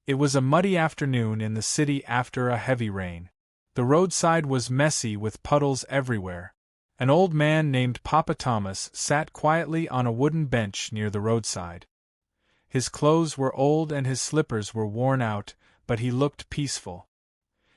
It was a muddy afternoon in the city after a heavy rain. The roadside was messy with puddles everywhere. An old man named Papa Thomas sat quietly on a wooden bench near the roadside. His clothes were old and his slippers were worn out, but he looked peaceful.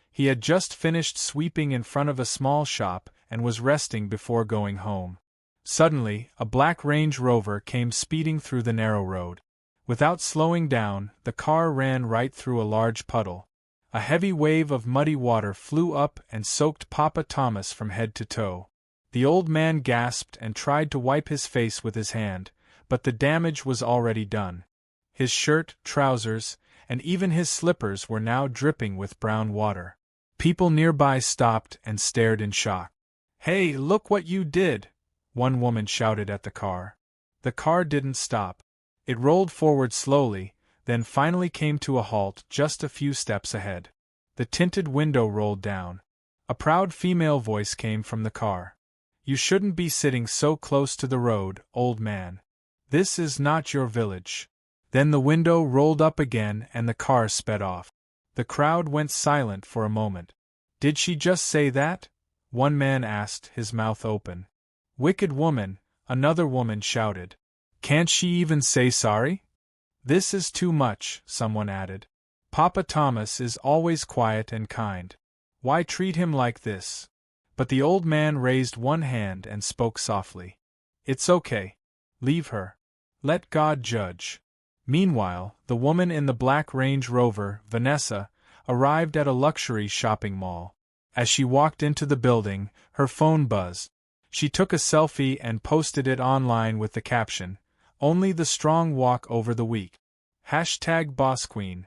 He had just finished sweeping in front of a small shop and was resting before going home. Suddenly, a black Range Rover came speeding through the narrow road. Without slowing down, the car ran right through a large puddle. A heavy wave of muddy water flew up and soaked Papa Thomas from head to toe. The old man gasped and tried to wipe his face with his hand, but the damage was already done. His shirt, trousers, and even his slippers were now dripping with brown water. People nearby stopped and stared in shock. "Hey, look what you did!" one woman shouted at the car. The car didn't stop. It rolled forward slowly, then finally came to a halt just a few steps ahead. The tinted window rolled down. A proud female voice came from the car. "You shouldn't be sitting so close to the road, old man. This is not your village." Then the window rolled up again and the car sped off. The crowd went silent for a moment. "Did she just say that?" one man asked, his mouth open. "Wicked woman," another woman shouted. "Can't she even say sorry?" "This is too much," someone added. "Papa Thomas is always quiet and kind. Why treat him like this?" But the old man raised one hand and spoke softly. "It's okay. Leave her. Let God judge." Meanwhile, the woman in the black Range Rover, Vanessa, arrived at a luxury shopping mall. As she walked into the building, her phone buzzed. She took a selfie and posted it online with the caption, "Only the strong walk over the weak. #BossQueen."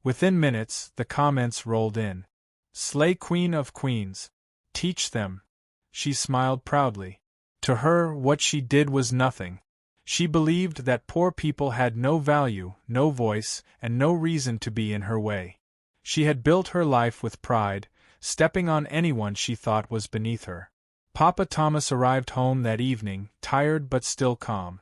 Within minutes, the comments rolled in. "Slay Queen of Queens. Teach them." She smiled proudly. To her, what she did was nothing. She believed that poor people had no value, no voice, and no reason to be in her way. She had built her life with pride, stepping on anyone she thought was beneath her. Papa Thomas arrived home that evening, tired but still calm.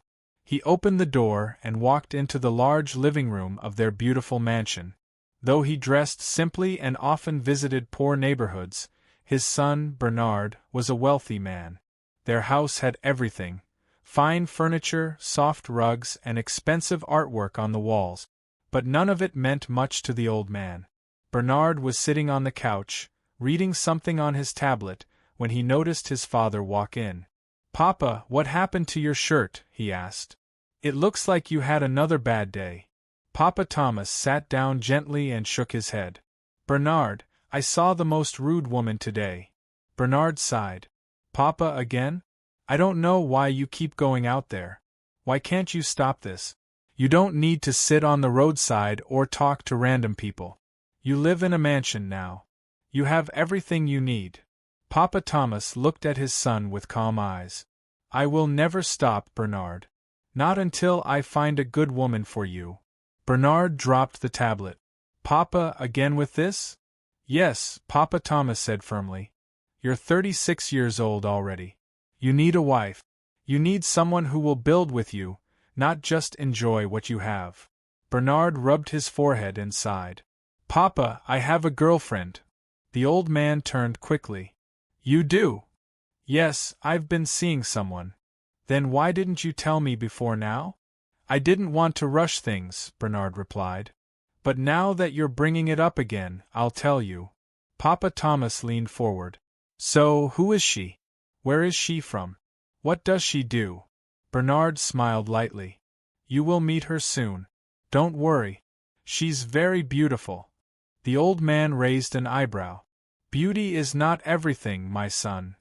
He opened the door and walked into the large living room of their beautiful mansion. Though he dressed simply and often visited poor neighborhoods, his son, Bernard, was a wealthy man. Their house had everything: fine furniture, soft rugs, and expensive artwork on the walls. But none of it meant much to the old man. Bernard was sitting on the couch, reading something on his tablet, when he noticed his father walk in. "Papa, what happened to your shirt?" he asked. "It looks like you had another bad day." Papa Thomas sat down gently and shook his head. "Bernard, I saw the most rude woman today." Bernard sighed. "Papa again? I don't know why you keep going out there. Why can't you stop this? You don't need to sit on the roadside or talk to random people. You live in a mansion now. You have everything you need." Papa Thomas looked at his son with calm eyes. "I will never stop, Bernard. Not until I find a good woman for you." Bernard dropped the tablet. "Papa, again with this?" "Yes," Papa Thomas said firmly. "You're 36 years old already. You need a wife. You need someone who will build with you, not just enjoy what you have." Bernard rubbed his forehead and sighed. "Papa, I have a girlfriend." The old man turned quickly. "You do?" "Yes, I've been seeing someone." "Then why didn't you tell me before now?" "I didn't want to rush things," Bernard replied. "But now that you're bringing it up again, I'll tell you." Papa Thomas leaned forward. "So, who is she? Where is she from? What does she do?" Bernard smiled lightly. "You will meet her soon. Don't worry. She's very beautiful." The old man raised an eyebrow. "Beauty is not everything, my son."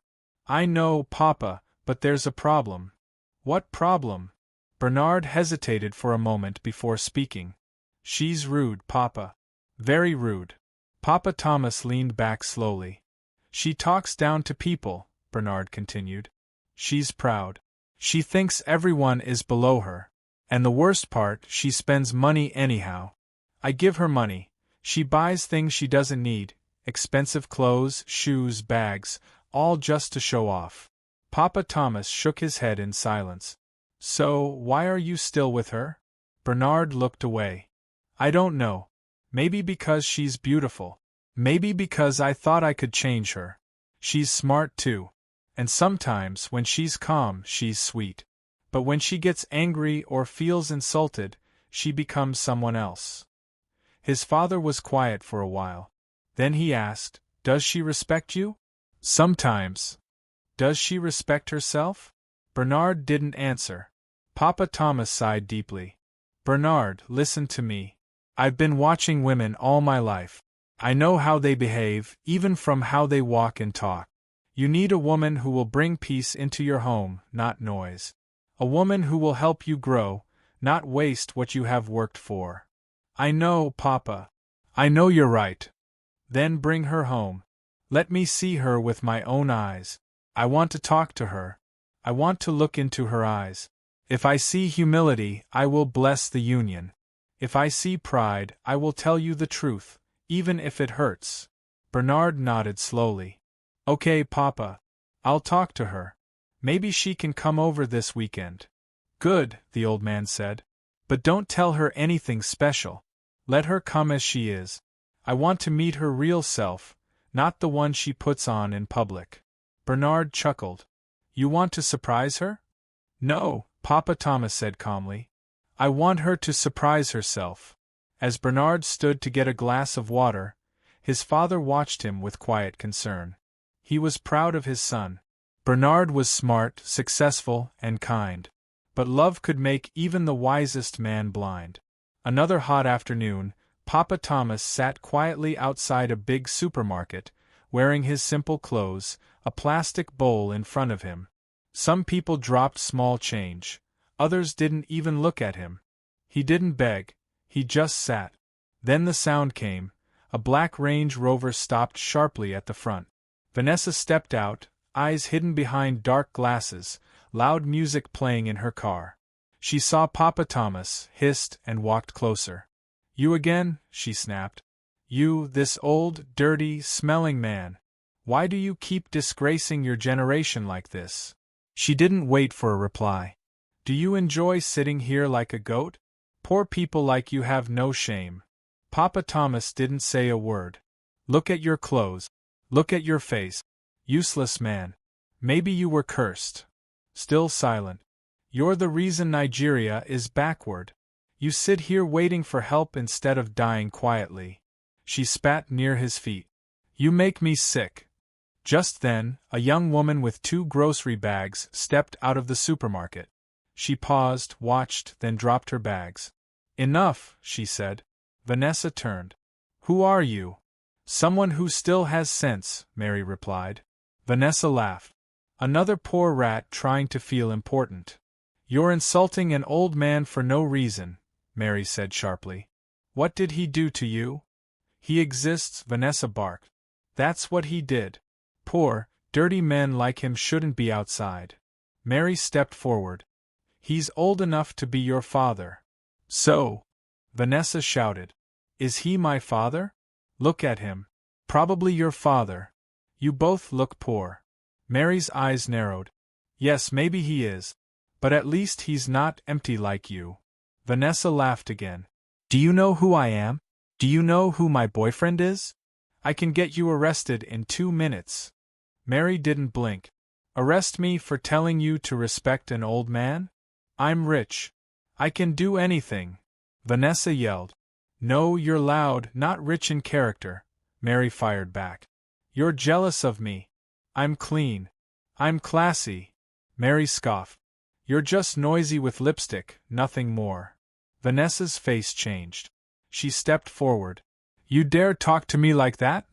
"I know, Papa, but there's a problem." "What problem?" Bernard hesitated for a moment before speaking. "She's rude, Papa. Very rude." Papa Thomas leaned back slowly. "She talks down to people," Bernard continued. "She's proud. She thinks everyone is below her. And the worst part, she spends money anyhow. I give her money. She buys things she doesn't need, expensive clothes, shoes, bags, all just to show off." Papa Thomas shook his head in silence. "So, why are you still with her?" Bernard looked away. "I don't know. Maybe because she's beautiful. Maybe because I thought I could change her. She's smart too. And sometimes, when she's calm, she's sweet. But when she gets angry or feels insulted, she becomes someone else. His father was quiet for a while. Then he asked, "Does she respect you?" "Sometimes." "Does she respect herself?" Bernard didn't answer. Papa Thomas sighed deeply. "Bernard, listen to me. I've been watching women all my life. I know how they behave, even from how they walk and talk. You need a woman who will bring peace into your home, not noise. A woman who will help you grow, not waste what you have worked for." "I know, Papa. I know you're right." "Then bring her home. Let me see her with my own eyes. I want to talk to her. I want to look into her eyes. If I see humility, I will bless the union. If I see pride, I will tell you the truth, even if it hurts." Bernard nodded slowly. "Okay, Papa. I'll talk to her. Maybe she can come over this weekend." "Good," the old man said. "But don't tell her anything special. Let her come as she is. I want to meet her real self, not the one she puts on in public." Bernard chuckled. "You want to surprise her?" "No," Papa Thomas said calmly. "I want her to surprise herself." As Bernard stood to get a glass of water, his father watched him with quiet concern. He was proud of his son. Bernard was smart, successful, and kind. But love could make even the wisest man blind. Another hot afternoon, Papa Thomas sat quietly outside a big supermarket, wearing his simple clothes, a plastic bowl in front of him. Some people dropped small change. Others didn't even look at him. He didn't beg. He just sat. Then the sound came. A black Range Rover stopped sharply at the front. Vanessa stepped out, eyes hidden behind dark glasses, loud music playing in her car. She saw Papa Thomas, hissed, and walked closer. "You again?" she snapped. "You, this old, dirty, smelling man. Why do you keep disgracing your generation like this?" She didn't wait for a reply. "Do you enjoy sitting here like a goat? Poor people like you have no shame." Papa Thomas didn't say a word. "Look at your clothes. Look at your face. Useless man. Maybe you were cursed." Still silent. "You're the reason Nigeria is backward. You sit here waiting for help instead of dying quietly." She spat near his feet. "You make me sick." Just then, a young woman with 2 grocery bags stepped out of the supermarket. She paused, watched, then dropped her bags. "Enough," she said. Vanessa turned. "Who are you?" "Someone who still has sense," Mary replied. Vanessa laughed. "Another poor rat trying to feel important." "You're insulting an old man for no reason," Mary said sharply. "What did he do to you?" "He exists," Vanessa barked. "That's what he did. Poor, dirty men like him shouldn't be outside." Mary stepped forward. "He's old enough to be your father." "So?" Vanessa shouted. "Is he my father? Look at him. Probably your father. You both look poor." Mary's eyes narrowed. "Yes, maybe he is. But at least he's not empty like you." Vanessa laughed again. "Do you know who I am? Do you know who my boyfriend is? I can get you arrested in 2 minutes." Mary didn't blink. "Arrest me for telling you to respect an old man? I'm rich. I can do anything." Vanessa yelled. "No, you're loud, not rich in character," Mary fired back. "You're jealous of me. I'm clean. I'm classy." Mary scoffed. "You're just noisy with lipstick, nothing more." Vanessa's face changed. She stepped forward. "You dare talk to me like that?"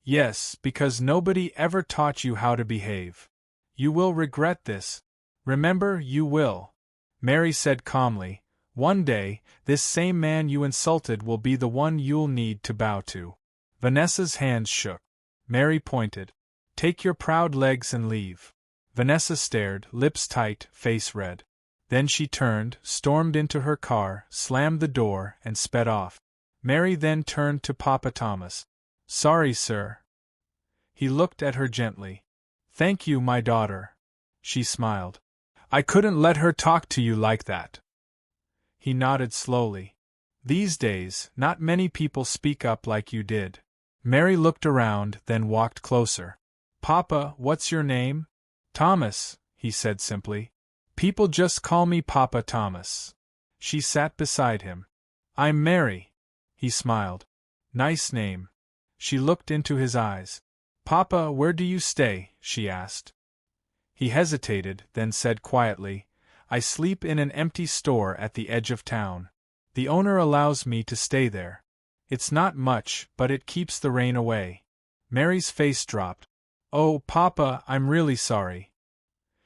"Yes, because nobody ever taught you how to behave. You will regret this. Remember, you will." Mary said calmly, "One day, this same man you insulted will be the one you'll need to bow to." Vanessa's hands shook. Mary pointed. "Take your proud legs and leave." Vanessa stared, lips tight, face red. Then she turned, stormed into her car, slammed the door, and sped off. Mary then turned to Papa Thomas. "Sorry, sir." He looked at her gently. "Thank you, my daughter." She smiled. "I couldn't let her talk to you like that." He nodded slowly. These days, not many people speak up like you did. Mary looked around, then walked closer. Papa, what's your name? Thomas, he said simply. People just call me Papa Thomas. She sat beside him. I'm Mary. He smiled. Nice name. She looked into his eyes. Papa, where do you stay? She asked. He hesitated, then said quietly, I sleep in an empty store at the edge of town. The owner allows me to stay there. It's not much, but it keeps the rain away. Mary's face dropped. Oh, Papa, I'm really sorry.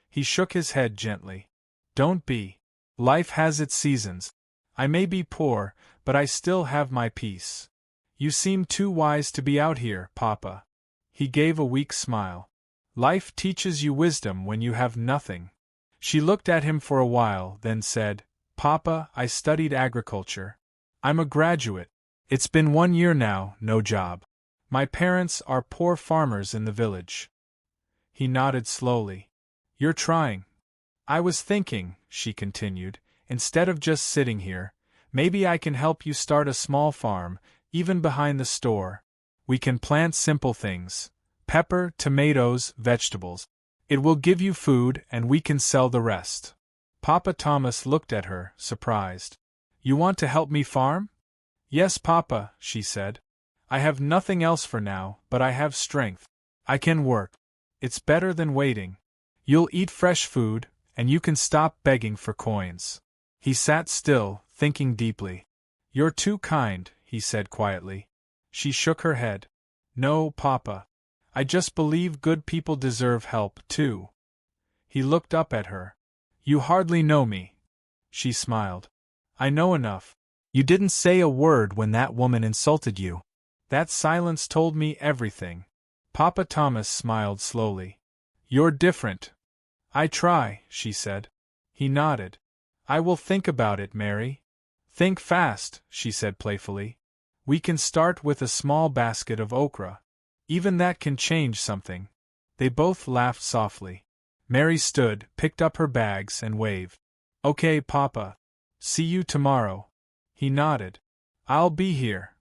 He shook his head gently. Don't be. Life has its seasons. I may be poor, but I still have my peace. You seem too wise to be out here, Papa. He gave a weak smile. Life teaches you wisdom when you have nothing. She looked at him for a while, then said, Papa, I studied agriculture. I'm a graduate. It's been 1 year now, no job. My parents are poor farmers in the village. He nodded slowly. You're trying. I was thinking, she continued, instead of just sitting here, maybe I can help you start a small farm, even behind the store. We can plant simple things. Pepper, tomatoes, vegetables. It will give you food and we can sell the rest. Papa Thomas looked at her, surprised. You want to help me farm? Yes, Papa, she said. I have nothing else for now, but I have strength. I can work. It's better than waiting. You'll eat fresh food, and you can stop begging for coins. He sat still, thinking deeply. You're too kind, he said quietly. She shook her head. No, Papa. I just believe good people deserve help, too. He looked up at her. You hardly know me. She smiled. I know enough. You didn't say a word when that woman insulted you. That silence told me everything. Papa Thomas smiled slowly. You're different. I try, she said. He nodded. I will think about it, Mary. Think fast, she said playfully. We can start with a small basket of okra. Even that can change something. They both laughed softly. Mary stood, picked up her bags, and waved. Okay, Papa. See you tomorrow. He nodded. I'll be here.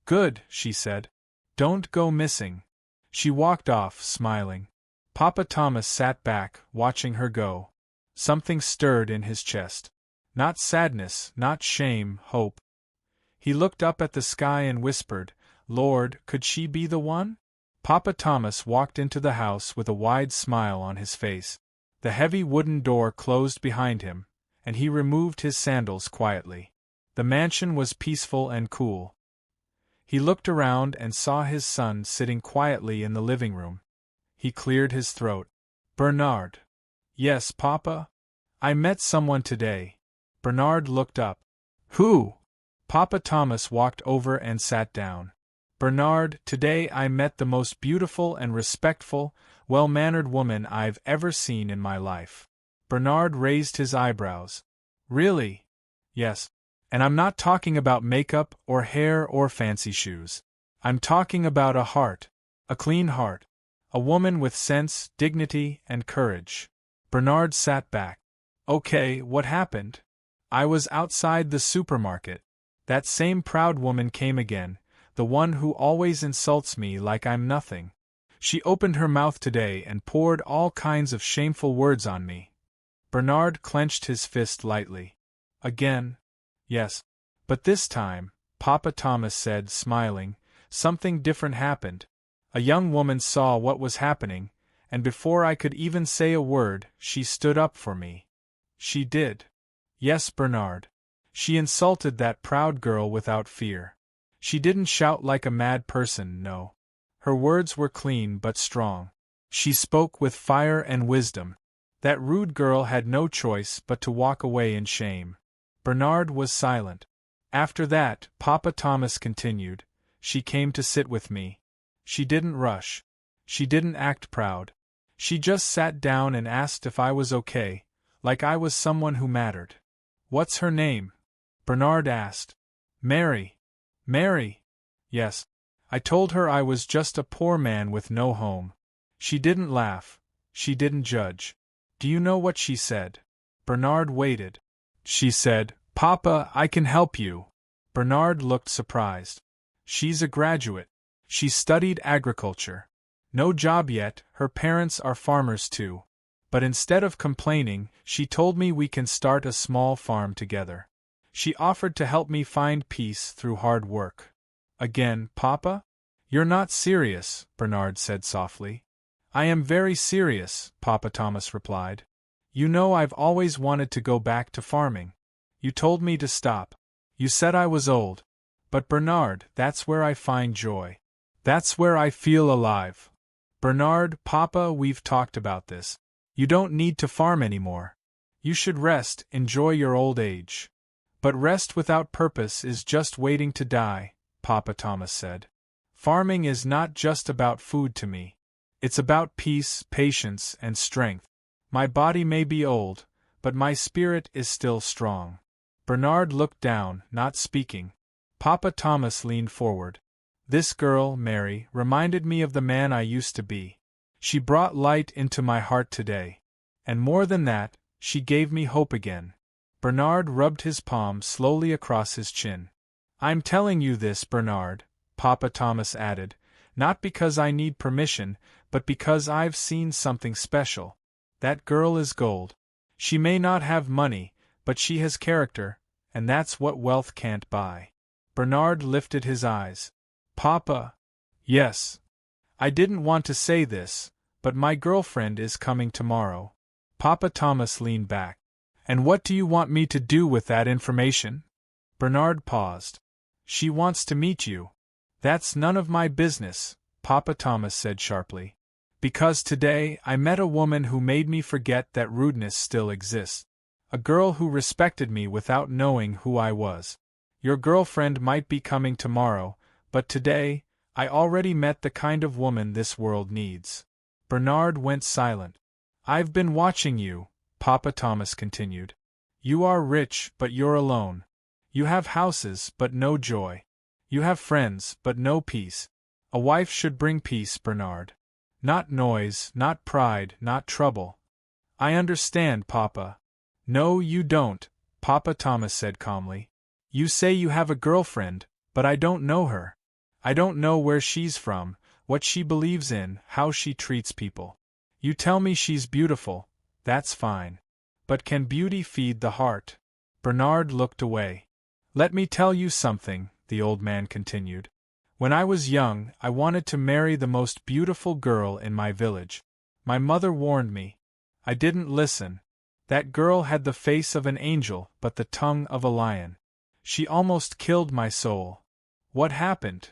Good, she said. Don't go missing. She walked off, smiling. Papa Thomas sat back, watching her go. Something stirred in his chest. Not sadness, not shame, hope. He looked up at the sky and whispered, Lord, could she be the one? Papa Thomas walked into the house with a wide smile on his face. The heavy wooden door closed behind him, and he removed his sandals quietly. The mansion was peaceful and cool. He looked around and saw his son sitting quietly in the living room. He cleared his throat. Bernard. Yes, Papa? I met someone today. Bernard looked up. Who? Papa Thomas walked over and sat down. Bernard, today I met the most beautiful and respectful, well-mannered woman I've ever seen in my life. Bernard raised his eyebrows. Really? Yes. And I'm not talking about makeup or hair or fancy shoes. I'm talking about a heart. A clean heart. A woman with sense, dignity, and courage. Bernard sat back. Okay, what happened? I was outside the supermarket. That same proud woman came again, the one who always insults me like I'm nothing. She opened her mouth today and poured all kinds of shameful words on me. Bernard clenched his fist lightly. Again? Yes. But this time, Papa Thomas said, smiling, something different happened. A young woman saw what was happening, and before I could even say a word, she stood up for me. She did. Yes, Bernard. She insulted that proud girl without fear. She didn't shout like a mad person, no. Her words were clean but strong. She spoke with fire and wisdom. That rude girl had no choice but to walk away in shame. Bernard was silent. After that, Papa Thomas continued, she came to sit with me. She didn't rush. She didn't act proud. She just sat down and asked if I was okay, like I was someone who mattered. What's her name? Bernard asked. Mary. Mary? Yes. I told her I was just a poor man with no home. She didn't laugh. She didn't judge. Do you know what she said? Bernard waited. She said, Papa, I can help you. Bernard looked surprised. She's a graduate. She studied agriculture. No job yet, her parents are farmers too. But instead of complaining, she told me we can start a small farm together. She offered to help me find peace through hard work. Again, Papa? You're not serious, Bernard said softly. I am very serious, Papa Thomas replied. You know I've always wanted to go back to farming. You told me to stop. You said I was old. But Bernard, that's where I find joy. That's where I feel alive. Bernard, Papa, we've talked about this. You don't need to farm anymore. You should rest, enjoy your old age. But rest without purpose is just waiting to die, Papa Thomas said. Farming is not just about food to me. It's about peace, patience, and strength. My body may be old, but my spirit is still strong. Bernard looked down, not speaking. Papa Thomas leaned forward. This girl, Mary, reminded me of the man I used to be. She brought light into my heart today. And more than that, she gave me hope again. Bernard rubbed his palm slowly across his chin. I'm telling you this, Bernard, Papa Thomas added, not because I need permission, but because I've seen something special. That girl is gold. She may not have money, but she has character, and that's what wealth can't buy. Bernard lifted his eyes. Papa. Yes. I didn't want to say this, but my girlfriend is coming tomorrow. Papa Thomas leaned back. And what do you want me to do with that information? Bernard paused. She wants to meet you. That's none of my business, Papa Thomas said sharply. Because today I met a woman who made me forget that rudeness still exists. A girl who respected me without knowing who I was. Your girlfriend might be coming tomorrow, but today, I already met the kind of woman this world needs. Bernard went silent. I've been watching you, Papa Thomas continued. You are rich, but you're alone. You have houses, but no joy. You have friends, but no peace. A wife should bring peace, Bernard. Not noise, not pride, not trouble. I understand, Papa. No, you don't, Papa Thomas said calmly. You say you have a girlfriend, but I don't know her. I don't know where she's from, what she believes in, how she treats people. You tell me she's beautiful, that's fine. But can beauty feed the heart? Bernard looked away. Let me tell you something, the old man continued. When I was young, I wanted to marry the most beautiful girl in my village. My mother warned me. I didn't listen. That girl had the face of an angel but the tongue of a lion. She almost killed my soul. What happened?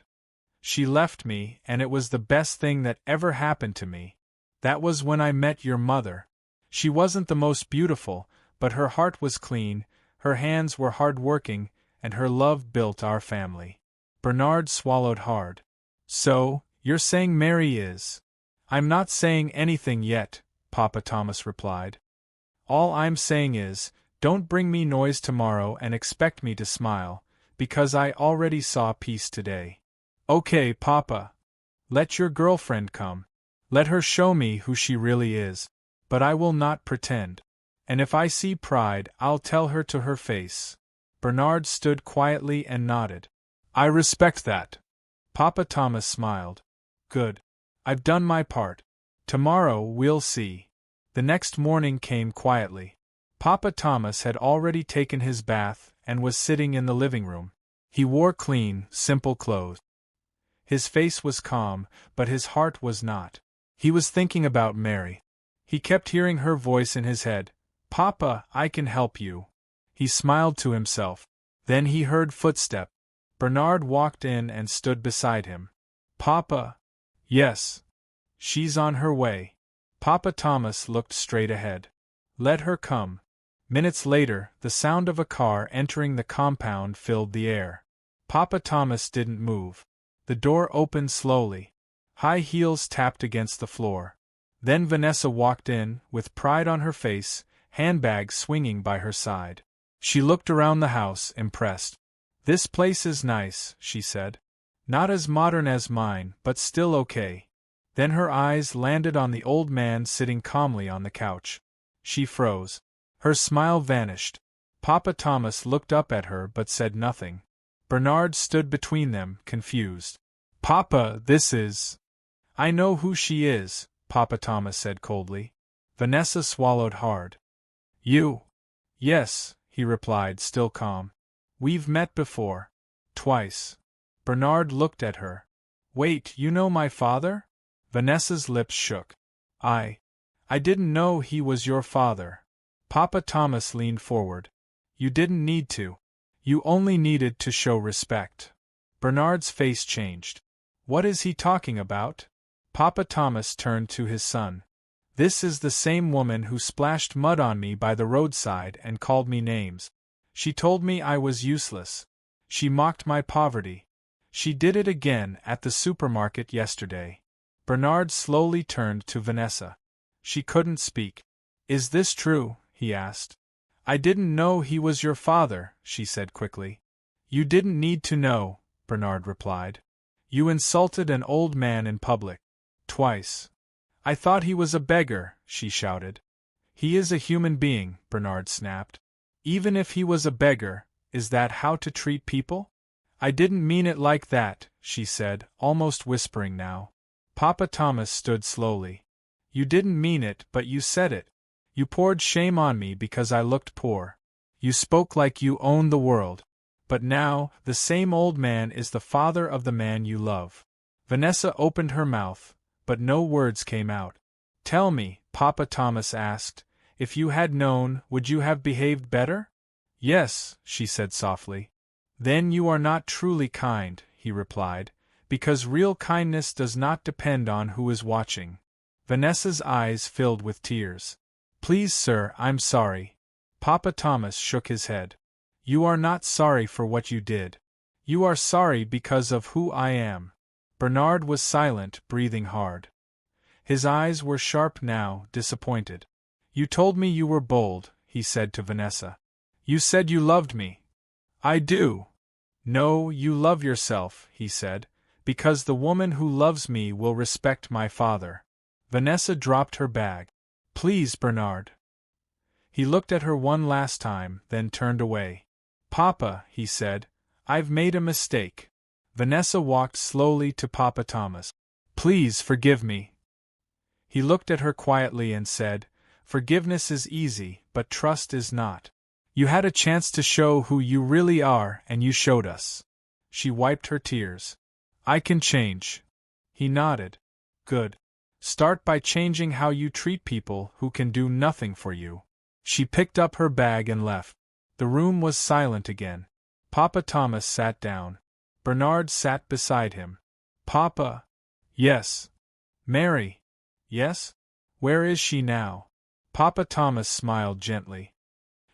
She left me, and it was the best thing that ever happened to me. That was when I met your mother. She wasn't the most beautiful, but her heart was clean, her hands were hard-working, and her love built our family. Bernard swallowed hard. So, you're saying Mary is? I'm not saying anything yet, Papa Thomas replied. All I'm saying is, don't bring me noise tomorrow and expect me to smile, because I already saw peace today. Okay, Papa. Let your girlfriend come. Let her show me who she really is. But I will not pretend. And if I see pride, I'll tell her to her face. Bernard stood quietly and nodded. I respect that. Papa Thomas smiled. Good. I've done my part. Tomorrow we'll see. The next morning came quietly. Papa Thomas had already taken his bath and was sitting in the living room. He wore clean, simple clothes. His face was calm, but his heart was not. He was thinking about Mary. He kept hearing her voice in his head. Papa, I can help you. He smiled to himself. Then he heard footsteps. Bernard walked in and stood beside him. Papa. Yes. She's on her way. Papa Thomas looked straight ahead. Let her come. Minutes later, the sound of a car entering the compound filled the air. Papa Thomas didn't move. The door opened slowly. High heels tapped against the floor. Then Vanessa walked in, with pride on her face, handbag swinging by her side. She looked around the house, impressed. This place is nice, she said. Not as modern as mine, but still okay. Then her eyes landed on the old man sitting calmly on the couch. She froze. Her smile vanished. Papa Thomas looked up at her but said nothing. Bernard stood between them, confused. Papa, this is… I know who she is, Papa Thomas said coldly. Vanessa swallowed hard. You? Yes, he replied, still calm. We've met before. Twice. Bernard looked at her. Wait, you know my father? Vanessa's lips shook. I didn't know he was your father. Papa Thomas leaned forward. You didn't need to. You only needed to show respect. Bernard's face changed. What is he talking about? Papa Thomas turned to his son. This is the same woman who splashed mud on me by the roadside and called me names. She told me I was useless. She mocked my poverty. She did it again at the supermarket yesterday. Bernard slowly turned to Vanessa. She couldn't speak. Is this true? He asked. I didn't know he was your father, she said quickly. You didn't need to know, Bernard replied. You insulted an old man in public. Twice. I thought he was a beggar, she shouted. He is a human being, Bernard snapped. Even if he was a beggar, is that how to treat people? I didn't mean it like that, she said, almost whispering now. Papa Thomas stood slowly. You didn't mean it, but you said it. You poured shame on me because I looked poor. You spoke like you owned the world. But now, the same old man is the father of the man you love. Vanessa opened her mouth, but no words came out. Tell me, Papa Thomas asked, if you had known, would you have behaved better? Yes, she said softly. Then you are not truly kind, he replied, because real kindness does not depend on who is watching. Vanessa's eyes filled with tears. Please, sir, I'm sorry. Papa Thomas shook his head. You are not sorry for what you did. You are sorry because of who I am. Bernard was silent, breathing hard. His eyes were sharp now, disappointed. You told me you were bold, he said to Vanessa. You said you loved me. I do. No, you love yourself, he said, because the woman who loves me will respect my father. Vanessa dropped her bag. Please, Bernard. He looked at her one last time, then turned away. Papa, he said, I've made a mistake. Vanessa walked slowly to Papa Thomas. Please forgive me. He looked at her quietly and said, Forgiveness is easy, but trust is not. You had a chance to show who you really are, and you showed us. She wiped her tears. I can change. He nodded. Good. Start by changing how you treat people who can do nothing for you. She picked up her bag and left. The room was silent again. Papa Thomas sat down. Bernard sat beside him. Papa? Yes. Mary? Yes? Where is she now? Papa Thomas smiled gently.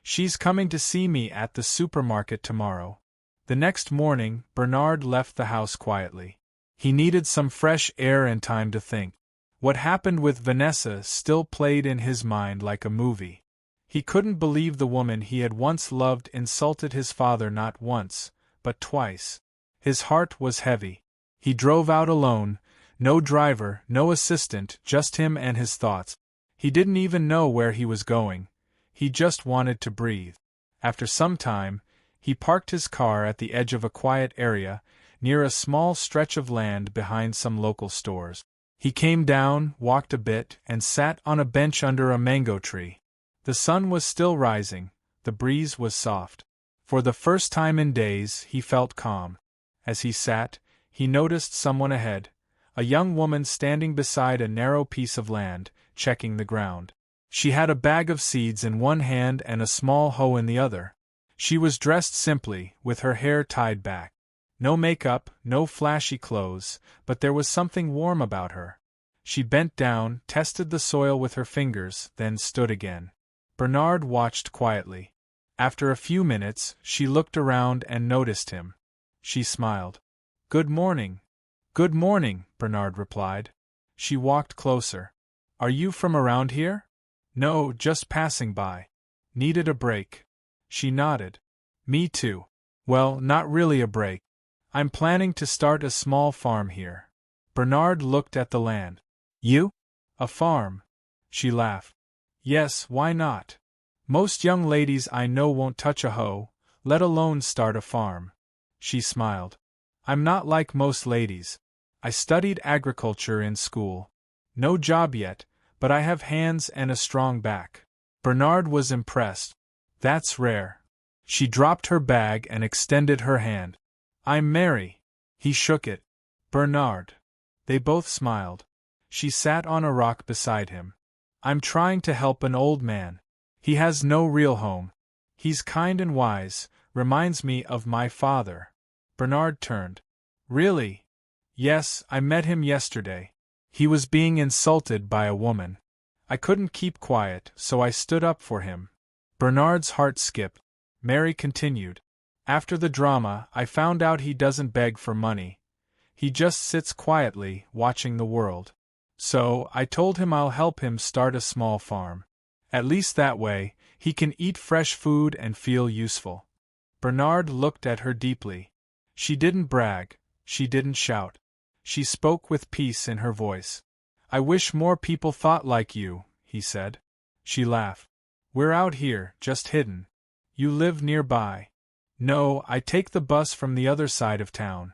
She's coming to see me at the supermarket tomorrow. The next morning, Bernard left the house quietly. He needed some fresh air and time to think. What happened with Vanessa still played in his mind like a movie. He couldn't believe the woman he had once loved insulted his father not once, but twice. His heart was heavy. He drove out alone, no driver, no assistant, just him and his thoughts. He didn't even know where he was going. He just wanted to breathe. After some time, he parked his car at the edge of a quiet area, near a small stretch of land behind some local stores. He came down, walked a bit, and sat on a bench under a mango tree. The sun was still rising, the breeze was soft. For the first time in days, he felt calm. As he sat, he noticed someone ahead, a young woman standing beside a narrow piece of land, checking the ground. She had a bag of seeds in one hand and a small hoe in the other. She was dressed simply, with her hair tied back. No makeup, no flashy clothes, but there was something warm about her. She bent down, tested the soil with her fingers, then stood again. Bernard watched quietly. After a few minutes, she looked around and noticed him. She smiled. Good morning. Good morning, Bernard replied. She walked closer. Are you from around here? No, just passing by. Needed a break. She nodded. Me too. Well, not really a break. I'm planning to start a small farm here. Bernard looked at the land. You? A farm? She laughed. Yes, why not? Most young ladies I know won't touch a hoe, let alone start a farm. She smiled. I'm not like most ladies. I studied agriculture in school. No job yet, but I have hands and a strong back. Bernard was impressed. That's rare. She dropped her bag and extended her hand. I'm Mary. He shook it. Bernard. They both smiled. She sat on a rock beside him. I'm trying to help an old man. He has no real home. He's kind and wise, reminds me of my father. Bernard turned. Really? Yes, I met him yesterday. He was being insulted by a woman. I couldn't keep quiet, so I stood up for him. Bernard's heart skipped. Mary continued. After the drama, I found out he doesn't beg for money. He just sits quietly, watching the world. So, I told him I'll help him start a small farm. At least that way, he can eat fresh food and feel useful. Bernard looked at her deeply. She didn't brag. She didn't shout. She spoke with peace in her voice. I wish more people thought like you, he said. She laughed. We're out here, just hidden. You live nearby. No, I take the bus from the other side of town.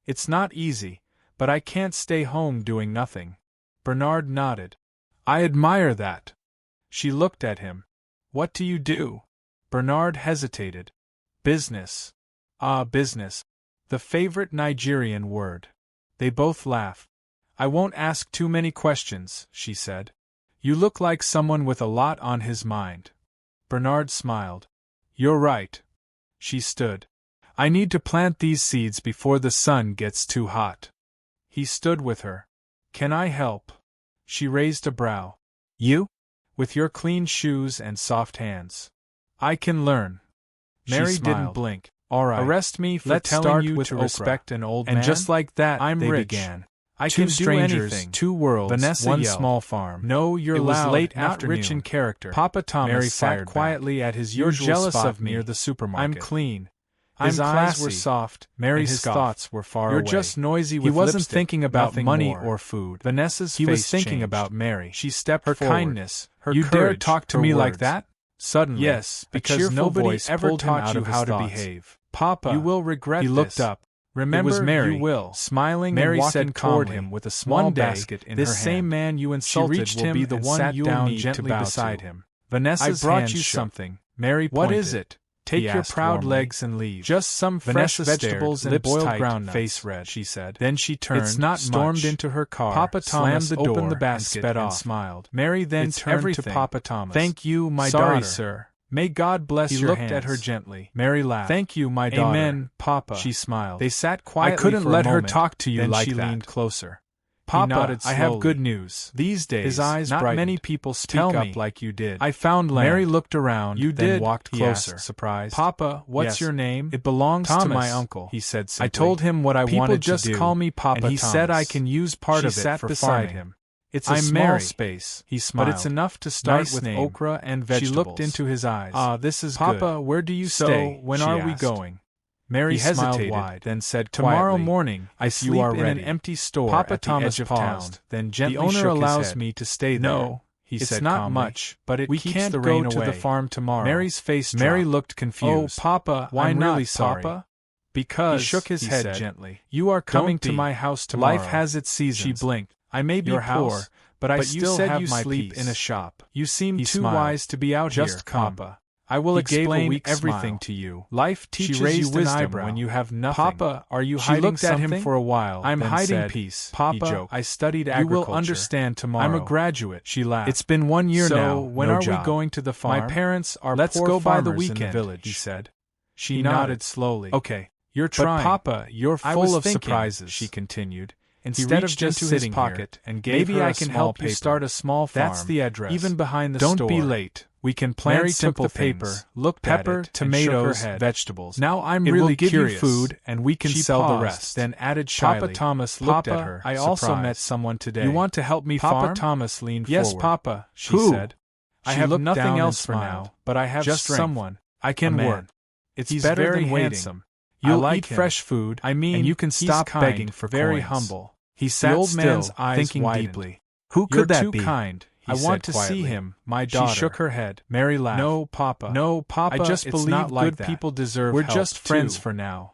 It's not easy, but I can't stay home doing nothing. Bernard nodded. I admire that. She looked at him. What do you do? Bernard hesitated. Business. Ah, business. The favorite Nigerian word. They both laughed. I won't ask too many questions, she said. You look like someone with a lot on his mind. Bernard smiled. You're right. She stood. I need to plant these seeds before the sun gets too hot. He stood with her. Can I help? She raised a brow. You? With your clean shoes and soft hands. I can learn. Mary didn't blink. All right. Arrest me for telling you to respect an old man. And just like that, I'm rich. Began. I can do anything. Two worlds. Vanessa one yelled. Small farm. No, you're loud. It was late afternoon. Rich in character. Papa Thomas Mary sat quietly at his usual jealous spot of me near the supermarket. I'm clean. His eyes were soft. Mary's his thoughts were far away. You're just noisy with lipstick. He wasn't thinking about money or food. Vanessa's face was thinking changed. About Mary. She stepped her forward. Kindness, her you courage, dare talk to me words. Like that? Suddenly, yes, because nobody ever taught you how to behave. Papa, you will regret this. He looked up. Remember, it was Mary, you will. Smiling Mary and walking toward him with a small basket in her hand. This same man you insulted will be the one you will need gently to bow beside him. Vanessa's I brought you something. Mary pointed. What is it? Take your proud legs and leave. Just some fresh vegetables and boiled groundnuts. Face red, she said. Then she turned, stormed into her car, Papa Thomas slammed the door, opened the basket, and sped off. Smiled. Mary then turned to Papa Thomas. Thank you, my daughter. Sorry, sir. May God bless your hands. He looked at her gently. Mary laughed. Thank you, my daughter. Amen, Papa. She smiled. They sat quietly. I couldn't let her talk to you like that. Then she leaned closer. Papa, I have good news. These days, his eyes not brightened. Many people speak up like you did. I found land. Mary looked around, you then did? Walked closer. Surprised. Papa, what's your name? It belongs to my uncle, he said simply. I told him what I wanted to do. People just call me Papa and he Thomas. Said I can use part of it for beside him. It's a small space, he smiled. But it's enough to start with okra and vegetables. She looked into his eyes. Ah, this is Papa, good. Papa, where do you stay? When are we going? Mary hesitated, wide, then said tomorrow morning, I sleep in an empty store Papa at the Thomas edge of paused, town. Then gently the owner allows me to stay there. No, he said it's not calmly. Much, but it we keeps can't the rain go away. To the farm tomorrow. Mary's face dropped. Mary looked confused. Oh, Papa, why I'm not, really sorry. Papa? Because, he shook his head said, gently. You are coming to my house tomorrow. Life has its seasons. She blinked. I may be poor, but I still have my sleep in a shop. You seem too wise to be out here, just Papa. I will explain everything to you. Life teaches you wisdom when you have nothing. Papa, are you hiding something? She looked at him for a while. I'm hiding peace. Papa, I studied agriculture. You will understand tomorrow. I'm a graduate. She laughed. It's been 1 year now. So when are we going to the farm? My parents are Let's poor go by the weekend, in the village, he said. She nodded slowly. Okay, you're trying. But Papa, you're full of surprises, she continued. Instead of just sitting pocket and gave maybe I can help you start a small farm. That's the address. Even behind the store. Don't be late. We can plant Mary simple took the paper, looked pepper, at it, tomatoes, vegetables. Now I'm really curious. Give you food, and we can sell the rest. Then added shyly. Papa Thomas looked at her. I also met someone today. You want to help me farm? Papa Thomas leaned forward. Yes, Papa, she said. I have nothing else for now, but I have just someone. I can work. It's better than waiting. You'll eat fresh food. I mean, and you can stop begging for coins. Very humble. He sat old man's eyes thinking deeply. Who could that be? You're too kind. I want to see him, my daughter. She shook her head. Mary laughed. No, Papa. No, Papa. I just believe good people deserve help. We're just friends for now.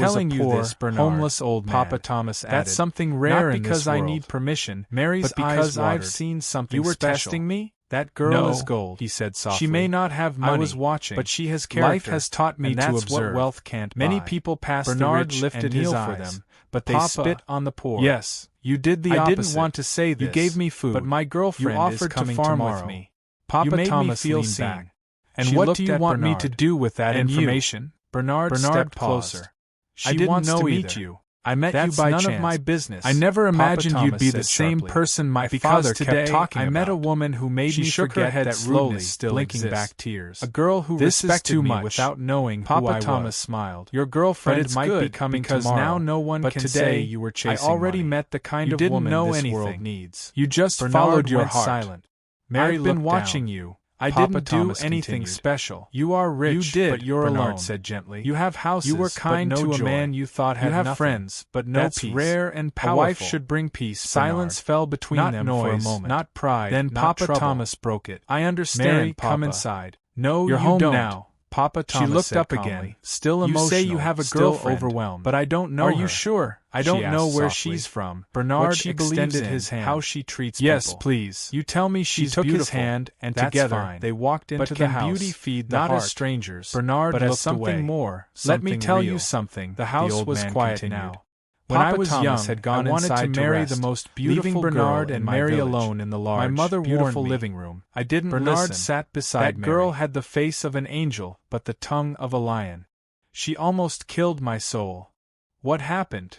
telling a you poor, this, Bernard, homeless old man. Papa Thomas added. That's something rare Not in because this I world. need permission, Mary's but because eyes I've watered. seen something You were special. testing me? That girl No, is gold, he said softly. She may not have money, I was watching, but she has character. Life has taught me and to that's observe. what wealth can't Many buy. people pass Bernard the rich lifted and his kneel eyes, for them, but they Papa, spit on the poor. Yes, You did the I opposite. didn't want to say this. You gave me food, but my girlfriend you offered is coming to farm tomorrow. with me. Papa You made Thomas me feel leaned seen. back. And She what looked do you at want me to Bernard. do with that And you? information? Bernard stepped paused. closer. She I didn't wants know to either. meet you. I met That's you by none chance. of my business. I never imagined Papa you'd be Thomas the said same sharply. person my Because father today kept talking I about. met a woman who made She me shook her forget head that slowly, rudeness still blinking exists. back tears. A girl who This is respected too me much. without knowing Papa who I Thomas was. smiled. Your girlfriend But might it's be good, coming because tomorrow, now no one but can today say you were chasing I already money. met the kind You of didn't woman know this anything. world needs. You just Bernard followed your went heart. silent. Mary I've been looked watching down. you. I Papa didn't do Thomas anything continued. special. You are rich, You did, but you're Bernard alone. said gently. You have houses, You were kind but no to joy. a man you thought had You have nothing. friends, but no That's peace. rare and powerful. A wife should bring peace. Silence Bernard. fell between Not them noise, for a moment. not pride, Then not Papa trouble. Thomas broke it. I understand, Mary, Papa. come inside. No, You're you home don't. now. Papa Thomas She looked said up calmly. again, still You emotional. say you have a still girlfriend, overwhelmed, but I don't know Are her. you sure? I She don't know asked where softly. she's from. Bernard what she extended believes in, his hand. how she treats Yes, people. please. You tell me She she's took beautiful. his hand, and That's together fine. they walked into But the can house. beauty feed the not heart? as strangers. Bernard but as looked something away. more. Let me something tell real. you something. The house old was man quiet continued. now. When Papa I was Thomas young, had gone I wanted inside to marry rest, the most beautiful leaving Bernard girl and in my Mary village. alone in the large, My mother beautiful warned me. living room. I didn't Bernard listen. sat beside That Mary. girl had the face of an angel, but the tongue of a lion. She almost killed my soul. What happened?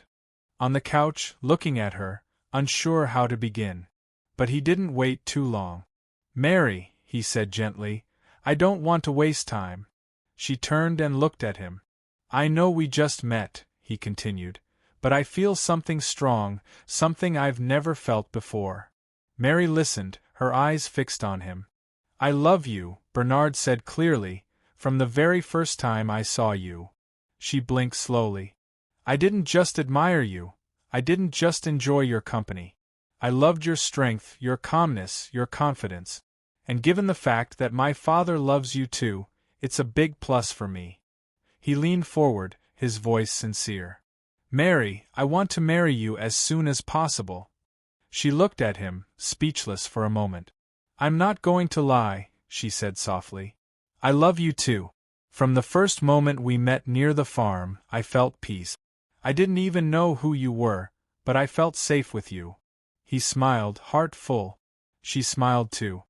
On the couch, looking at her, unsure how to begin. But he didn't wait too long. Mary, he said gently, I don't want to waste time. She turned and looked at him. I know we just met, he continued, but I feel something strong, something I've never felt before. Mary listened, her eyes fixed on him. I love you, Bernard said clearly, from the very first time I saw you. She blinked slowly. I didn't just admire you. I didn't just enjoy your company. I loved your strength, your calmness, your confidence. And given the fact that my father loves you too, it's a big plus for me. He leaned forward, his voice sincere. Mary, I want to marry you as soon as possible. She looked at him, speechless for a moment. I'm not going to lie, she said softly. I love you too. From the first moment we met near the farm, I felt peace. I didn't even know who you were, but I felt safe with you. He smiled, heart full. She smiled too.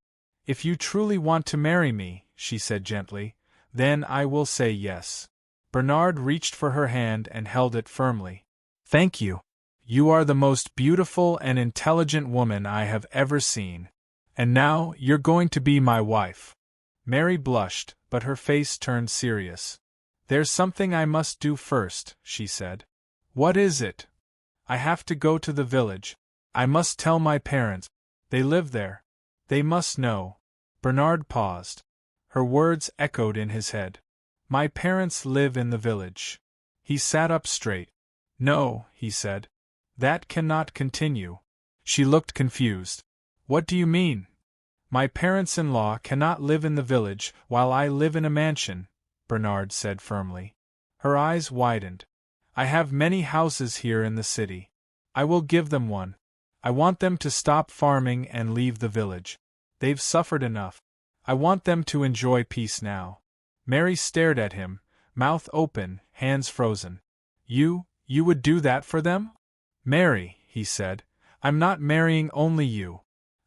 If you truly want to marry me, she said gently, then I will say yes. Bernard reached for her hand and held it firmly. Thank you. You are the most beautiful and intelligent woman I have ever seen. And now you're going to be my wife. Mary blushed, but her face turned serious. There's something I must do first, she said. What is it? I have to go to the village. I must tell my parents. They live there. They must know. Bernard paused. Her words echoed in his head. My parents live in the village. He sat up straight. No, he said. That cannot continue. She looked confused. What do you mean? My parents-in-law cannot live in the village while I live in a mansion, Bernard said firmly. Her eyes widened. I have many houses here in the city. I will give them one. I want them to stop farming and leave the village. They've suffered enough. I want them to enjoy peace now. Mary stared at him, mouth open, hands frozen. You would do that for them? Mary, he said, I'm not marrying only you.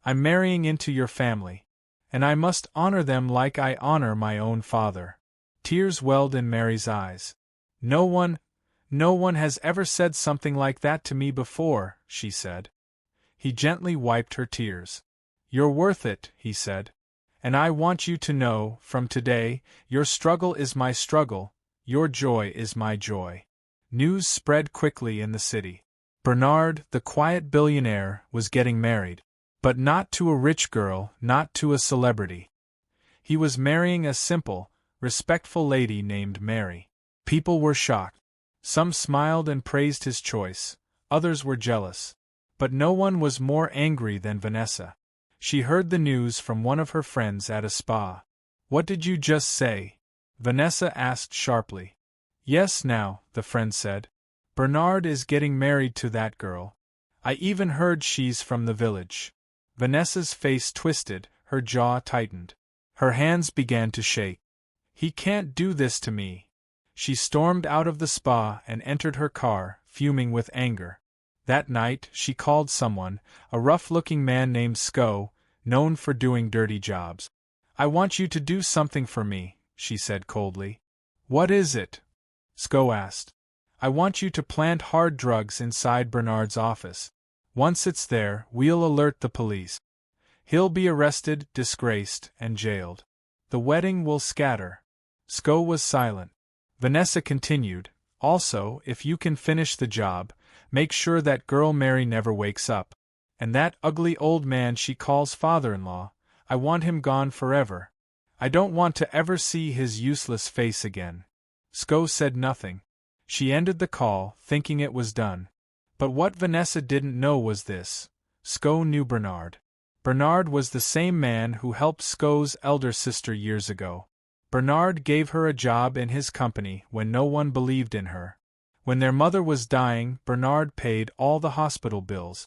I'm marrying into your family. And I must honor them like I honor my own father. Tears welled in Mary's eyes. No one has ever said something like that to me before, she said. He gently wiped her tears. You're worth it, he said. And I want you to know, from today, your struggle is my struggle, your joy is my joy. News spread quickly in the city. Bernard, the quiet billionaire, was getting married. But not to a rich girl, not to a celebrity. He was marrying a simple, respectful lady named Mary. People were shocked. Some smiled and praised his choice, others were jealous. But no one was more angry than Vanessa. She heard the news from one of her friends at a spa. What did you just say? Vanessa asked sharply. Yes now, the friend said. Bernard is getting married to that girl. I even heard she's from the village. Vanessa's face twisted, her jaw tightened. Her hands began to shake. He can't do this to me. She stormed out of the spa and entered her car, fuming with anger. That night, she called someone, a rough-looking man named Sko, known for doing dirty jobs. I want you to do something for me, she said coldly. What is it? Sko asked. I want you to plant hard drugs inside Bernard's office. Once it's there, we'll alert the police. He'll be arrested, disgraced, and jailed. The wedding will scatter." Sko was silent. Vanessa continued, "Also, if you can finish the job, make sure that girl Mary never wakes up. And that ugly old man she calls father-in-law, I want him gone forever. I don't want to ever see his useless face again." Sko said nothing. She ended the call, thinking it was done. But what Vanessa didn't know was this: Sko knew Bernard. Bernard was the same man who helped Sko's elder sister years ago. Bernard gave her a job in his company when no one believed in her. When their mother was dying, Bernard paid all the hospital bills.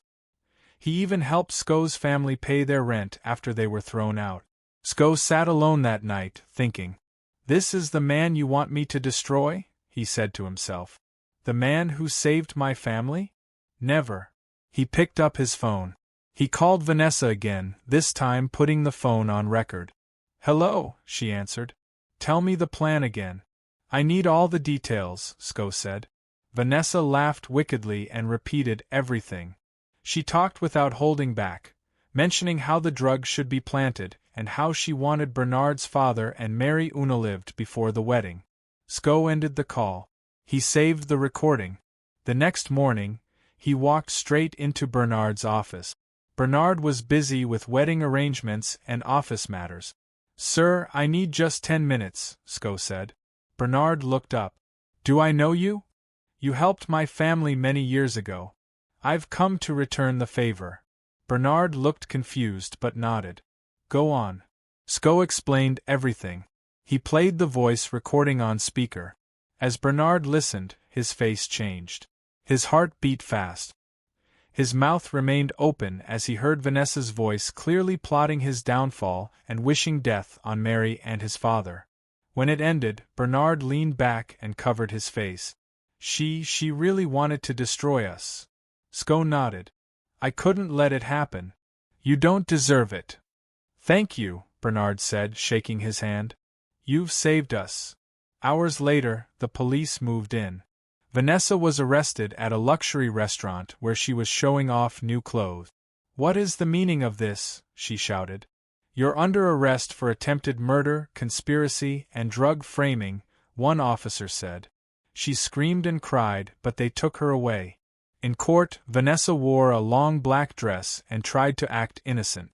He even helped Sko's family pay their rent after they were thrown out. Sko sat alone that night, thinking. "This is the man you want me to destroy?" he said to himself. "The man who saved my family? Never." He picked up his phone. He called Vanessa again, this time putting the phone on record. "Hello," she answered. "Tell me the plan again." "I need all the details," Sko said. Vanessa laughed wickedly and repeated everything. She talked without holding back, mentioning how the drugs should be planted, and how she wanted Bernard's father and Mary unalived before the wedding. Sko ended the call. He saved the recording. The next morning, he walked straight into Bernard's office. Bernard was busy with wedding arrangements and office matters. "Sir, I need just 10 minutes, Sko said. Bernard looked up. "Do I know you? You helped my family many years ago. I've come to return the favor." Bernard looked confused but nodded. "Go on." Sko explained everything. He played the voice recording on speaker. As Bernard listened, his face changed. His heart beat fast. His mouth remained open as he heard Vanessa's voice clearly plotting his downfall and wishing death on Mary and his father. When it ended, Bernard leaned back and covered his face. She really wanted to destroy us." Sko nodded. "I couldn't let it happen. You don't deserve it." "Thank you," Bernard said, shaking his hand. "You've saved us." Hours later, the police moved in. Vanessa was arrested at a luxury restaurant where she was showing off new clothes. "What is the meaning of this?" she shouted. "You're under arrest for attempted murder, conspiracy, and drug framing," one officer said. She screamed and cried, but they took her away. In court, Vanessa wore a long black dress and tried to act innocent.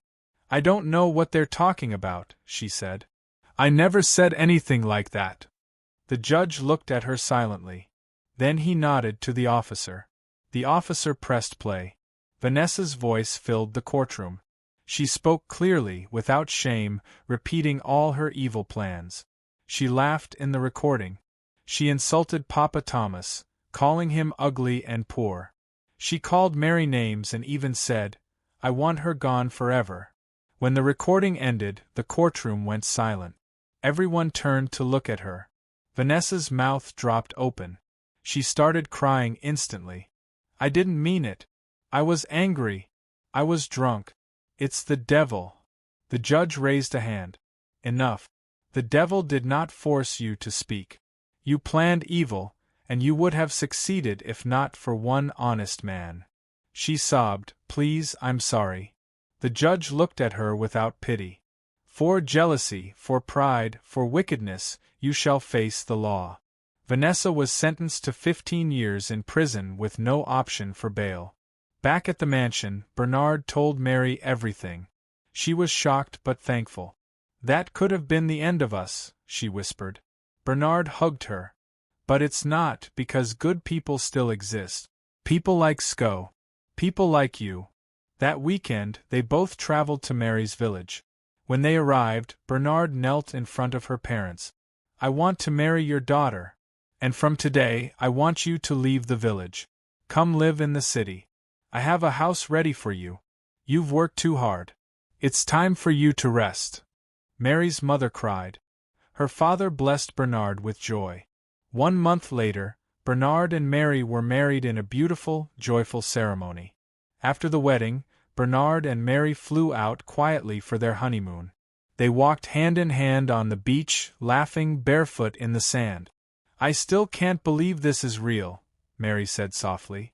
"I don't know what they're talking about," she said. "I never said anything like that." The judge looked at her silently. Then he nodded to the officer. The officer pressed play. Vanessa's voice filled the courtroom. She spoke clearly, without shame, repeating all her evil plans. She laughed in the recording. She insulted Papa Thomas, calling him ugly and poor. She called Mary names and even said, "I want her gone forever." When the recording ended, the courtroom went silent. Everyone turned to look at her. Vanessa's mouth dropped open. She started crying instantly. "I didn't mean it. I was angry. I was drunk. It's the devil." The judge raised a hand. "Enough. The devil did not force you to speak. You planned evil, and you would have succeeded if not for one honest man." She sobbed, "Please, I'm sorry." The judge looked at her without pity. "For jealousy, for pride, for wickedness, you shall face the law." Vanessa was sentenced to 15 years in prison with no option for bail. Back at the mansion, Bernard told Mary everything. She was shocked but thankful. "That could have been the end of us," she whispered. Bernard hugged her. "But it's not, because good people still exist. People like Sko. People like you." That weekend, they both traveled to Mary's village. When they arrived, Bernard knelt in front of her parents. "I want to marry your daughter. And from today, I want you to leave the village. Come live in the city. I have a house ready for you. You've worked too hard. It's time for you to rest." Mary's mother cried. Her father blessed Bernard with joy. 1 month later, Bernard and Mary were married in a beautiful, joyful ceremony. After the wedding, Bernard and Mary flew out quietly for their honeymoon. They walked hand in hand on the beach, laughing barefoot in the sand. "I still can't believe this is real," Mary said softly.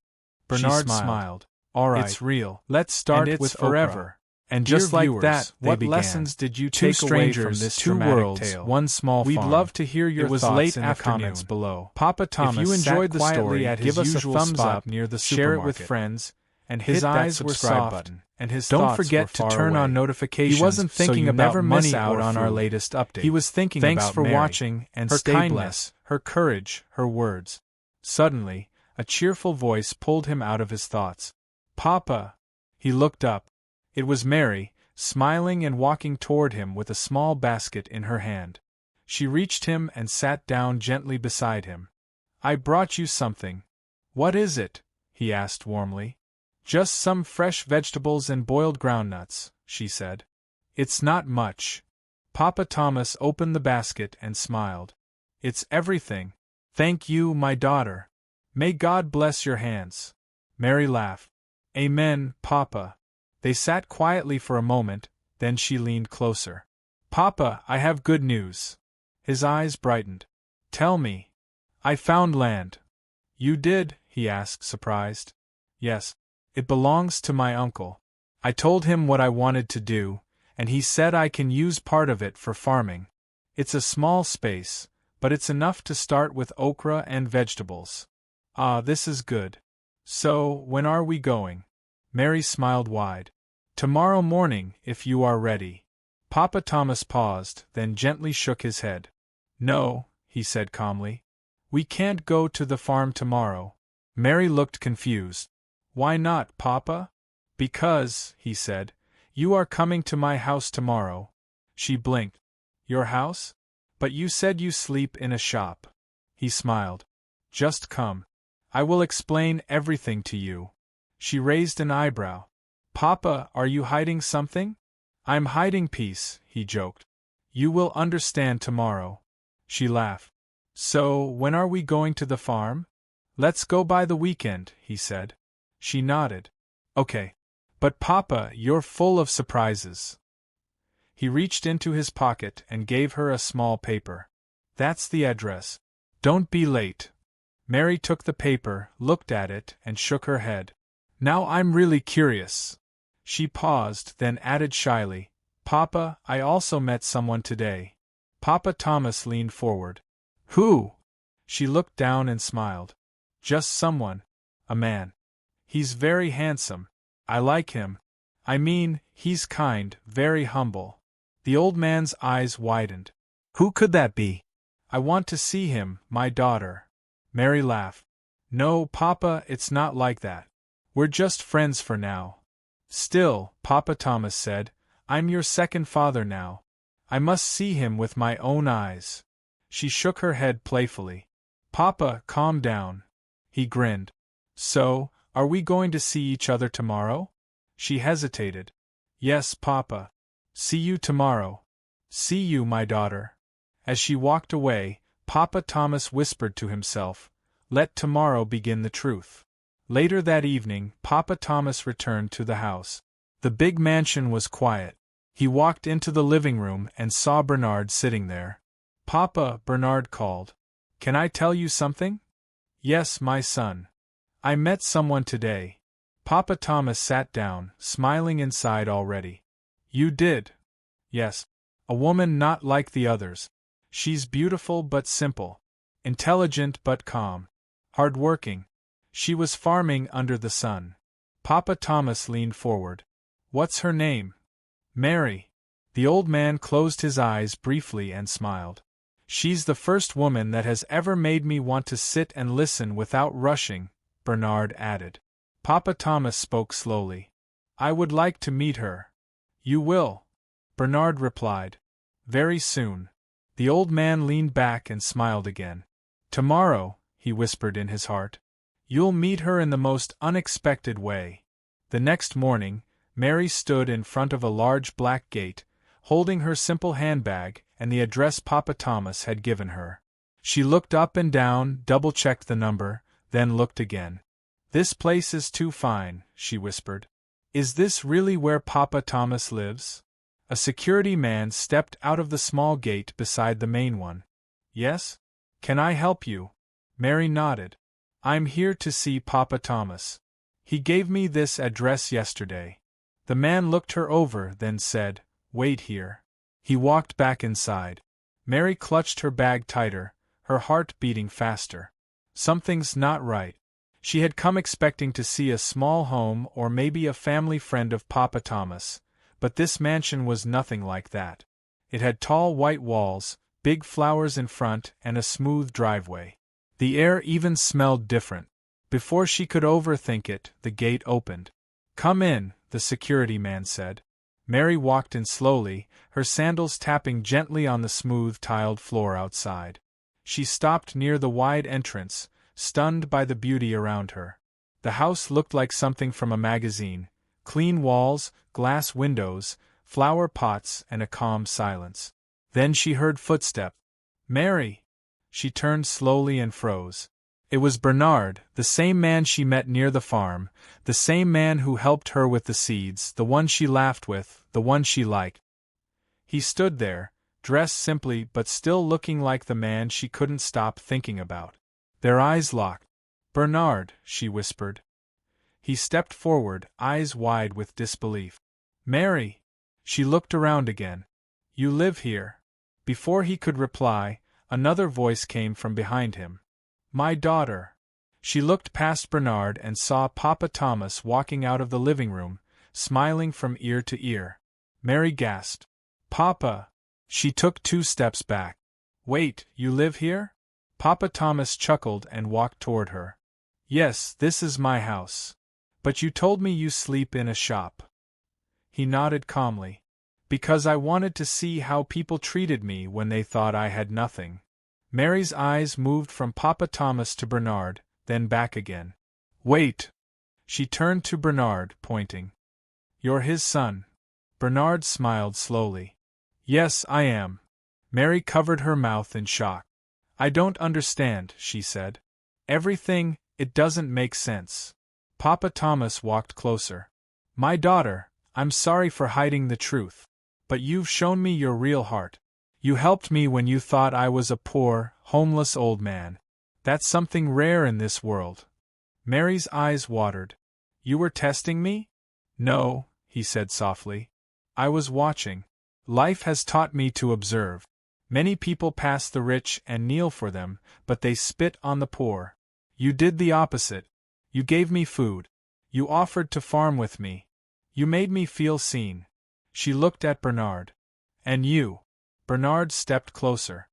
Bernard She smiled. All right. It's real. Let's start And it's with forever. forever. And just Dear like viewers, that, they what began. lessons did you Two take away from strangers, this two dramatic worlds, tale? one small We'd farm. love to hear your It was thoughts late in the afternoon. comments below. Papa Thomas if you enjoyed sat the story, quietly at his give us a usual thumbs spot up near the share it with supermarket. friends, and His hit that eyes were subscribe soft, button. and his Don't thoughts forget were to far turn on away. notifications. He wasn't so thinking you about never money miss out or on our food. latest update. He was thinking Thanks about for Mary, watching, and her stay kindness, blessed, her courage, her words. Suddenly, a cheerful voice pulled him out of his thoughts. Papa! He looked up. It was Mary, smiling and walking toward him with a small basket in her hand. She reached him and sat down gently beside him. I brought you something. What is it? He asked warmly. Just some fresh vegetables and boiled groundnuts, she said. It's not much. Papa Thomas opened the basket and smiled. It's everything. Thank you, my daughter. May God bless your hands. Mary laughed. Amen, Papa. They sat quietly for a moment, then she leaned closer. Papa, I have good news. His eyes brightened. Tell me. I found land. You did? He asked, surprised. Yes. It belongs to my uncle. I told him what I wanted to do, and he said I can use part of it for farming. It's a small space, but it's enough to start with okra and vegetables. Ah, this is good. So, when are we going? Mary smiled wide. Tomorrow morning, if you are ready. Papa Thomas paused, then gently shook his head. No, he said calmly. We can't go to the farm tomorrow. Mary looked confused. Why not, Papa? Because, he said, you are coming to my house tomorrow. She blinked. Your house? But you said you sleep in a shop. He smiled. Just come. I will explain everything to you. She raised an eyebrow. Papa, are you hiding something? I'm hiding peace, he joked. You will understand tomorrow. She laughed. So, when are we going to the farm? Let's go by the weekend, he said. She nodded. Okay. But Papa, you're full of surprises. He reached into his pocket and gave her a small paper. That's the address. Don't be late. Mary took the paper, looked at it, and shook her head. Now I'm really curious. She paused, then added shyly, Papa, I also met someone today. Papa Thomas leaned forward. Who? She looked down and smiled. Just someone. A man. He's very handsome. I like him. I mean, he's kind, very humble. The old man's eyes widened. Who could that be? I want to see him, my daughter. Mary laughed. No, Papa, it's not like that. We're just friends for now. Still, Papa Thomas said, I'm your second father now. I must see him with my own eyes. She shook her head playfully. Papa, calm down. He grinned. So, are we going to see each other tomorrow? She hesitated. Yes, Papa. See you tomorrow. See you, my daughter. As she walked away, Papa Thomas whispered to himself, Let tomorrow begin the truth. Later that evening, Papa Thomas returned to the house. The big mansion was quiet. He walked into the living room and saw Bernard sitting there. Papa, Bernard called. Can I tell you something? Yes, my son. I met someone today. Papa Thomas sat down, smiling inside already. You did? Yes. A woman not like the others. She's beautiful but simple. Intelligent but calm. Hard-working. She was farming under the sun. Papa Thomas leaned forward. What's her name? Mary. The old man closed his eyes briefly and smiled. She's the first woman that has ever made me want to sit and listen without rushing, Bernard added. Papa Thomas spoke slowly. I would like to meet her. You will? Bernard replied. Very soon. The old man leaned back and smiled again. Tomorrow, he whispered in his heart. You'll meet her in the most unexpected way. The next morning, Mary stood in front of a large black gate, holding her simple handbag and the address Papa Thomas had given her. She looked up and down, double-checked the number, then looked again. This place is too fine, she whispered. Is this really where Papa Thomas lives? A security man stepped out of the small gate beside the main one. Yes? Can I help you? Mary nodded. I'm here to see Papa Thomas. He gave me this address yesterday. The man looked her over, then said, "Wait here." He walked back inside. Mary clutched her bag tighter, her heart beating faster. Something's not right. She had come expecting to see a small home or maybe a family friend of Papa Thomas, but this mansion was nothing like that. It had tall white walls, big flowers in front, and a smooth driveway. The air even smelled different. Before she could overthink it, the gate opened. "Come in," the security man said. Mary walked in slowly, her sandals tapping gently on the smooth tiled floor outside. She stopped near the wide entrance, stunned by the beauty around her. The house looked like something from a magazine: clean walls, glass windows, flower pots, and a calm silence. Then she heard footsteps. "Mary!" She turned slowly and froze. It was Bernard, the same man she met near the farm, the same man who helped her with the seeds, the one she laughed with, the one she liked. He stood there, dressed simply but still looking like the man she couldn't stop thinking about. Their eyes locked. "Bernard," she whispered. He stepped forward, eyes wide with disbelief. "Mary!" She looked around again. "You live here?" Before he could reply, another voice came from behind him. "My daughter." She looked past Bernard and saw Papa Thomas walking out of the living room, smiling from ear to ear. Mary gasped. "Papa!" She took 2 steps back. "Wait, you live here?" Papa Thomas chuckled and walked toward her. "Yes, this is my house. But you told me you sleep in a shop." He nodded calmly. "Because I wanted to see how people treated me when they thought I had nothing." Mary's eyes moved from Papa Thomas to Bernard, then back again. "Wait!" She turned to Bernard, pointing. "You're his son." Bernard smiled slowly. "Yes, I am." Mary covered her mouth in shock. "I don't understand," she said. "Everything, it doesn't make sense." Papa Thomas walked closer. "My daughter, I'm sorry for hiding the truth. But you've shown me your real heart. You helped me when you thought I was a poor, homeless old man. That's something rare in this world." Mary's eyes watered. "You were testing me?" "No," he said softly. "I was watching. Life has taught me to observe. Many people pass the rich and kneel for them, but they spit on the poor. You did the opposite. You gave me food. You offered to farm with me. You made me feel seen." She looked at Bernard. "And you?" Bernard stepped closer.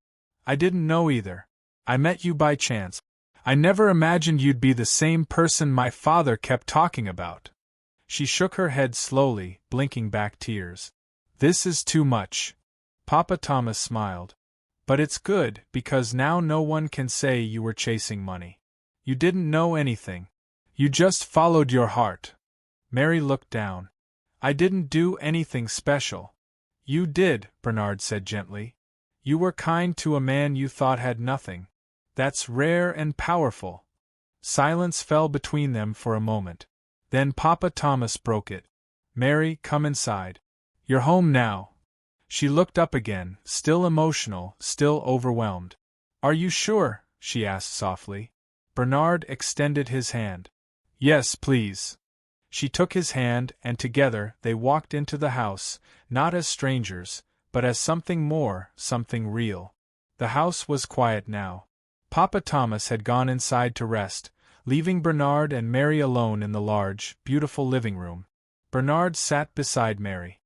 "I didn't know either. I met you by chance. I never imagined you'd be the same person my father kept talking about." She shook her head slowly, blinking back tears. "This is too much." Papa Thomas smiled. "But it's good, because now no one can say you were chasing money. You didn't know anything. You just followed your heart." Mary looked down. "I didn't do anything special." "You did," Bernard said gently. "You were kind to a man you thought had nothing. That's rare and powerful." Silence fell between them for a moment. Then Papa Thomas broke it. "Mary, come inside. You're home now." She looked up again, still emotional, still overwhelmed. "Are you sure?" she asked softly. Bernard extended his hand. "Yes, please." She took his hand, and together they walked into the house, not as strangers, but as something more, something real. The house was quiet now. Papa Thomas had gone inside to rest, leaving Bernard and Mary alone in the large, beautiful living room. Bernard sat beside Mary.